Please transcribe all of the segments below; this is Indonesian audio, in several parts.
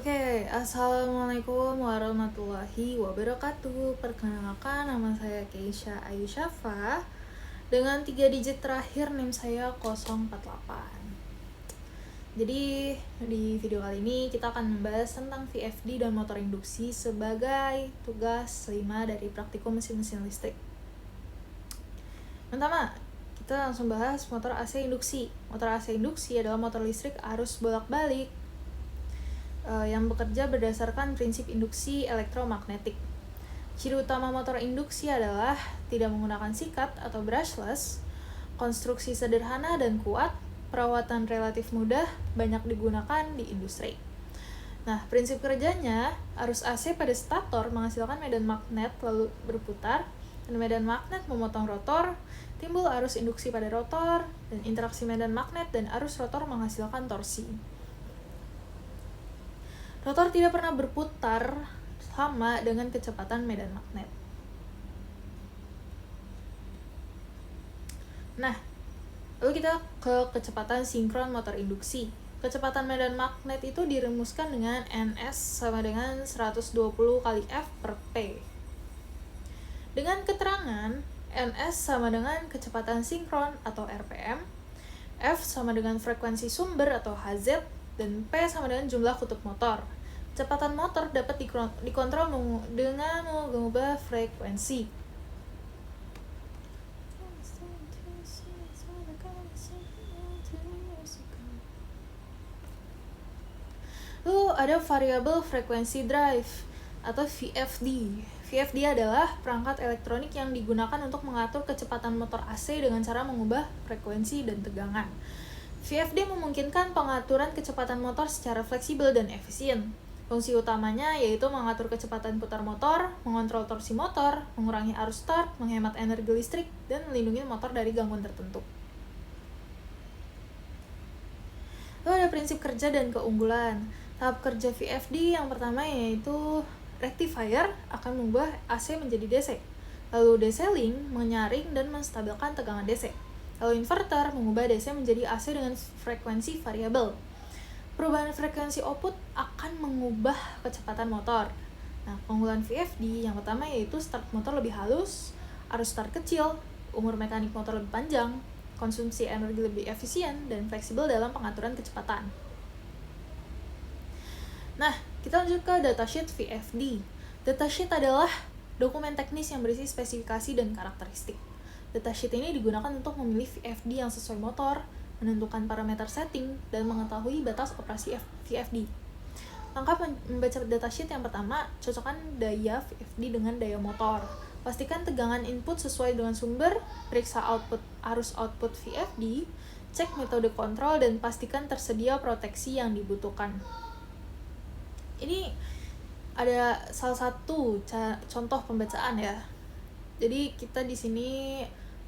Assalamualaikum warahmatullahi wabarakatuh. Perkenalkan, nama saya Keisha Ayu Syafa. Dengan 3 digit terakhir NIM saya 048. Jadi di video kali ini kita akan membahas tentang VFD dan motor induksi sebagai tugas 5 dari praktikum mesin-mesin listrik. Pertama, kita langsung bahas motor AC induksi. Motor AC induksi adalah motor listrik arus bolak-balik yang bekerja berdasarkan prinsip induksi elektromagnetik. Ciri utama motor induksi adalah tidak menggunakan sikat atau brushless, konstruksi sederhana dan kuat, perawatan relatif mudah, banyak digunakan di industri. Nah, prinsip kerjanya, arus AC pada stator menghasilkan medan magnet lalu berputar, dan medan magnet memotong rotor, timbul arus induksi pada rotor, dan interaksi medan magnet dan arus rotor menghasilkan torsi. Rotor tidak pernah berputar sama dengan kecepatan medan magnet. Nah, lalu kita ke kecepatan sinkron motor induksi. Kecepatan medan magnet itu dirumuskan dengan Ns sama dengan 120 kali F per P. Dengan keterangan Ns sama dengan kecepatan sinkron atau RPM, F sama dengan frekuensi sumber atau Hz, dan P sama dengan jumlah kutub motor. Kecepatan motor dapat dikontrol dengan mengubah frekuensi. Lalu ada variable frequency drive atau VFD. VFD adalah perangkat elektronik yang digunakan untuk mengatur kecepatan motor AC dengan cara mengubah frekuensi dan tegangan. VFD memungkinkan pengaturan kecepatan motor secara fleksibel dan efisien. Fungsi utamanya yaitu mengatur kecepatan putar motor, mengontrol torsi motor, mengurangi arus start, menghemat energi listrik, dan melindungi motor dari gangguan tertentu. Lalu ada prinsip kerja dan keunggulan. Tahap kerja VFD yang pertama yaitu rectifier akan mengubah AC menjadi DC. Lalu decelling menyaring dan menstabilkan tegangan DC. Lalu inverter mengubah DC menjadi AC dengan frekuensi variabel. Perubahan frekuensi output akan mengubah kecepatan motor. Nah, keunggulan VFD yang pertama yaitu start motor lebih halus, arus start kecil, umur mekanik motor lebih panjang, konsumsi energi lebih efisien, dan fleksibel dalam pengaturan kecepatan. Nah, kita lanjut ke datasheet VFD. Datasheet adalah dokumen teknis yang berisi spesifikasi dan karakteristik. Datasheet ini digunakan untuk memilih VFD yang sesuai motor, menentukan parameter setting, dan mengetahui batas operasi VFD. Langkah membaca datasheet yang pertama, cocokkan daya VFD dengan daya motor. Pastikan tegangan input sesuai dengan sumber, periksa arus output VFD, cek metode kontrol, dan pastikan tersedia proteksi yang dibutuhkan. Ini ada salah satu contoh pembacaan ya. Jadi kita di sini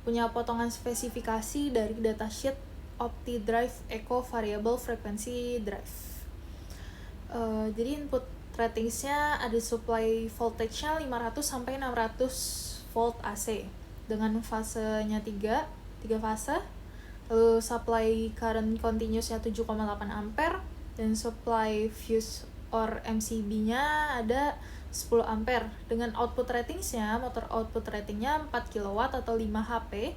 punya potongan spesifikasi dari datasheet OptiDrive Eco Variable Frequency Drive. Jadi input ratingsnya ada supply voltage-nya 500 sampai 600 volt AC dengan fasenya 3 fase. Lalu supply current continuous-nya 7,8 ampere dan supply fuse or MCB-nya ada 10 ampere. Dengan output ratingsnya, motor output ratingnya 4 kW atau 5 HP.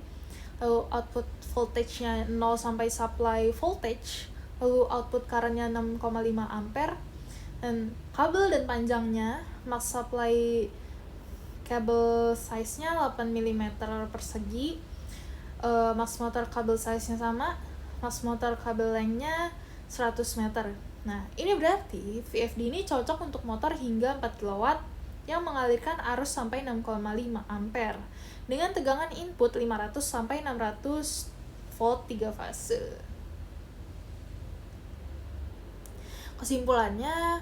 Lalu output voltage-nya 0 sampai supply voltage. Lalu output current-nya 6,5 ampere. Dan kabel dan panjangnya, max supply kabel size-nya 8 mm persegi. Max motor kabel size-nya sama. Max motor kabel length-nya 100 meter. Nah, ini berarti VFD ini cocok untuk motor hingga 4 kW yang mengalirkan arus sampai 6,5 ampere dengan tegangan input 500 sampai 600 volt 3 fase. Kesimpulannya,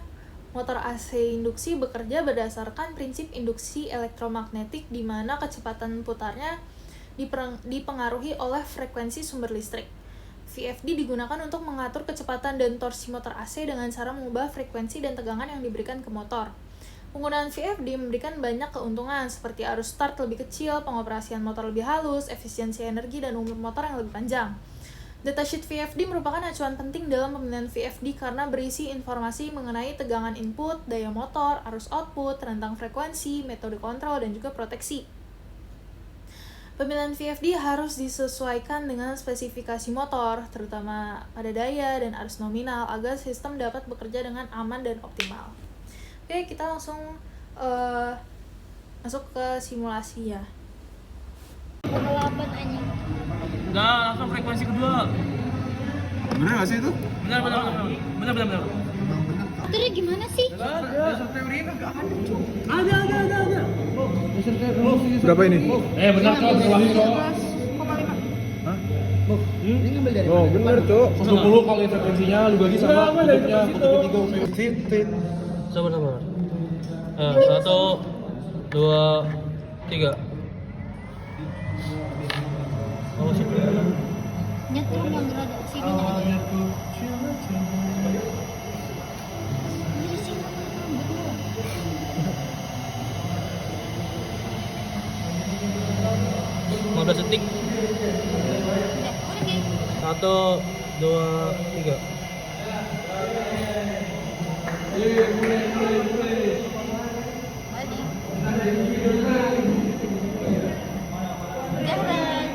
motor AC induksi bekerja berdasarkan prinsip induksi elektromagnetik di mana kecepatan putarnya dipengaruhi oleh frekuensi sumber listrik. VFD digunakan untuk mengatur kecepatan dan torsi motor AC dengan cara mengubah frekuensi dan tegangan yang diberikan ke motor. Penggunaan VFD memberikan banyak keuntungan seperti arus start lebih kecil, pengoperasian motor lebih halus, efisiensi energi, dan umur motor yang lebih panjang. Datasheet VFD merupakan acuan penting dalam pemilihan VFD karena berisi informasi mengenai tegangan input, daya motor, arus output, rentang frekuensi, metode kontrol, dan juga proteksi. Pemilihan VFD harus disesuaikan dengan spesifikasi motor, terutama pada daya dan arus nominal, agar sistem dapat bekerja dengan aman dan optimal. Oke, kita langsung masuk ke simulasi ya. Enggak, langsung frekuensi kedua. Bener gak sih itu? Benar. Itu dia gimana sih? Ada. Berapa ini? Benar kok, berlaku kok. Hah? Oh, bener, Cok. 10 kali frekuensinya lu bagi sama kutubnya, kutub 3. Fit. Sabar. 1 2 3. Oh, sih. Nyetrum yang gerada sini aja. Ini sih. 15 detik. 1 2 3.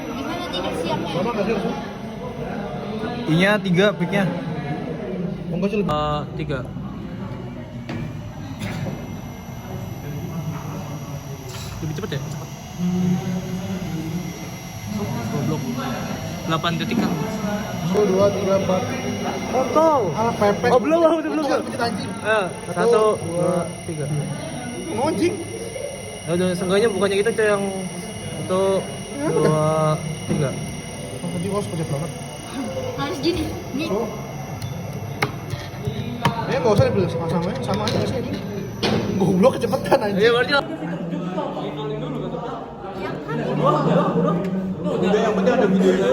Gimana nih siapnya? I-nya 3, pick-nya. Enggak sih 3. Lebih cepet ya? Goblok. 8 detik kan? 1, 2, 3, 4. Potong. Alah, pepek. Oh, belum. 1 2 3. Anjing. Ya udah, seenggaknya bukannya gitu coy yang 1 2 3. Anjing kok sekejap banget. Harus gini. Nih. Nggak usah dibeli sama aja sih ini. Goblok kecepatan anjing. Iya, berarti Udah yang penting ada videonya.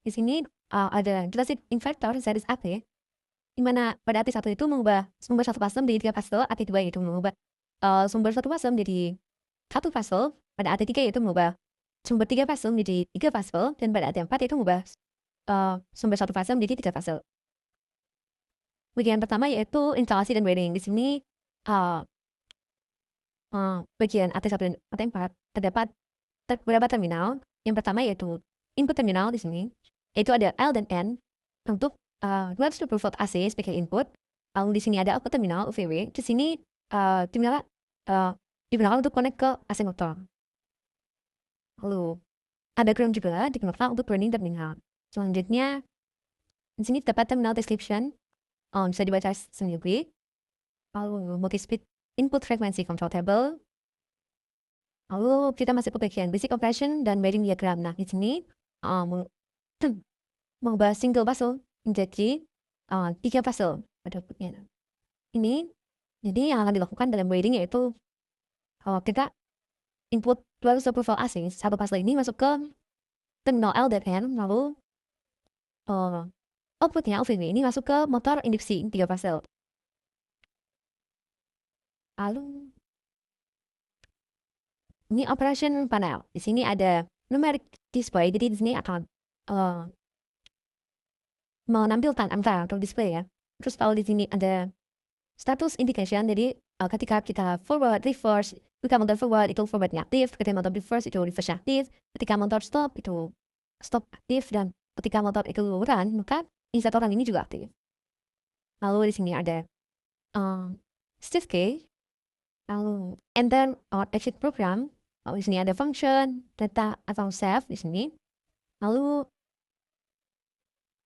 Di sini ada detasheet inverter series AT, di mana pada AT1 itu mengubah sumber satu fase menjadi 3 fase, AT2 itu mengubah sumber satu fase menjadi 1 fase, pada AT3 itu mengubah sumber 3 fase menjadi 3 fase, dan pada AT4 itu mengubah sumber 1 fase menjadi 3 fase. Bagian pertama yaitu instalasi dan wiring. Di sini bagian AT1 dan AT4 terdapat beberapa terminal. Yang pertama yaitu input terminal di sini, yaitu ada L dan N untuk 220 volt AC sebagai input. Lalu di sini ada output terminal UVW. Di sini terminal digunakan untuk connect ke AC motor. Lalu ada ground juga digunakan untuk burning terminal. Selanjutnya di sini terdapat terminal description, bisa dibaca sendiri. Lalu multi-speed input frequency control table. Lalu kita masuk ke bagian basic operation dan wiring diagram. Nah, di sini mengubah single fase menjadi 3 fase pada outputnya. Ini jadi yang akan dilakukan dalam wiring yaitu kita input 220 volt AC, satu fase ini masuk ke terminal L dan N, lalu outputnya UVW ini masuk ke motor induksi 3 fase. Lalu ini operation panel. Di sini ada numeric display, jadi di sini akan menampilkan angka atau display ya. Terus kalau di sini ada status indication, jadi ketika kita forward, reverse, ketika motor forward itu forwardnya aktif, ketika motor reverse itu reverse aktif, ketika motor stop itu stop aktif, dan ketika motor itu run maka indikator run ini juga aktif. Lalu di sini ada shift key, lalu enter or exit program. Lalu di sini ada function, data atau save di sini. Lalu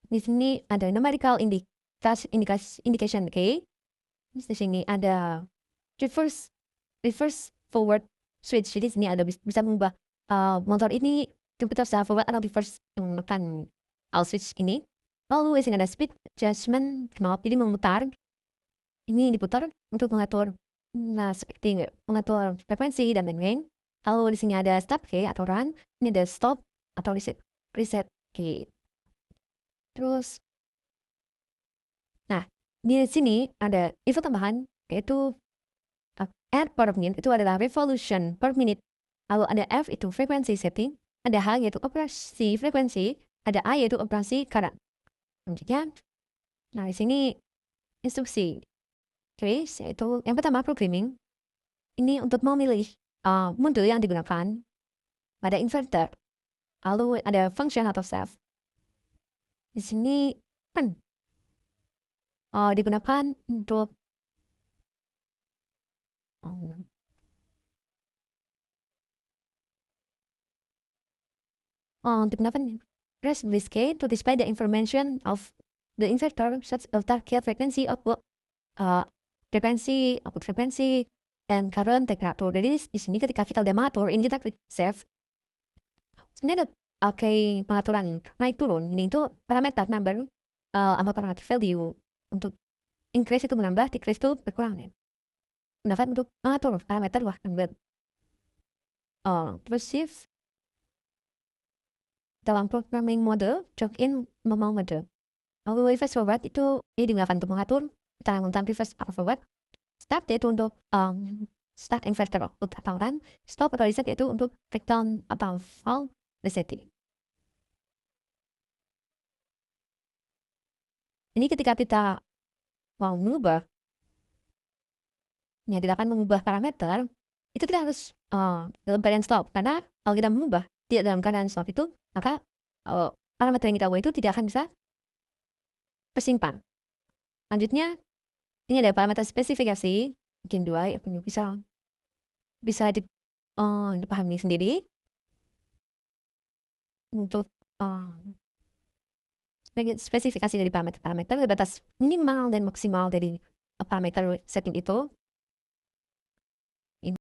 di sini ada numerical indication key. Di sini ada reverse forward switch. Jadi di sini ada bisa mengubah motor ini komputer bisa forward atau reverse menggunakan switch ini. Lalu di sini ada speed adjustment knob, jadi memutar. Ini diputar untuk mengatur seperti mengatur frekuensi dan lain-lain. Lalu di sini ada stop key atau run, ini ada stop atau reset key. Terus, nah di sini ada info tambahan yaitu R per minute itu adalah revolution per minute. Lalu ada F itu frequency setting, ada H yaitu operasi frekuensi, ada A yaitu operasi current. Selanjutnya, nah di sini instruksi keys yaitu yang pertama programming. Ini untuk memilih mode yang digunakan pada inverter. Lalu ada function atau save. Di sini digunakan untuk press this key to display the information of the inverter such as target frequency, output frequency, dan current temperature. Jadi di sini ketika kita udah mengatur, ini kita klik save. Ini ada pengaturan naik turun. Ini itu parameter number sama parameter value. Untuk increase itu menambah, decrease itu berkurang. Mendapat untuk mengatur parameter wah number. Terus shift dalam programming mode, jog in normal mode. Lalu reverse forward itu ini digunakan untuk mengatur kita menggunakan reverse atau forward. Start yaitu untuk start inverter output atau run. Stop atau reset yaitu untuk breakdown atau fault resetting. Ini ketika kita mau mengubah, ya tidak akan mengubah parameter, itu tidak harus dalam keadaan stop. Karena kalau kita mengubah tidak dalam keadaan stop itu, maka parameter yang kita ubah itu tidak akan bisa tersimpan. Lanjutnya, ini ada parameter spesifikasi, mungkin 2, yang bisa dipahami sendiri. Untuk spesifikasi dari parameter batas minimal dan maksimal dari parameter setting itu.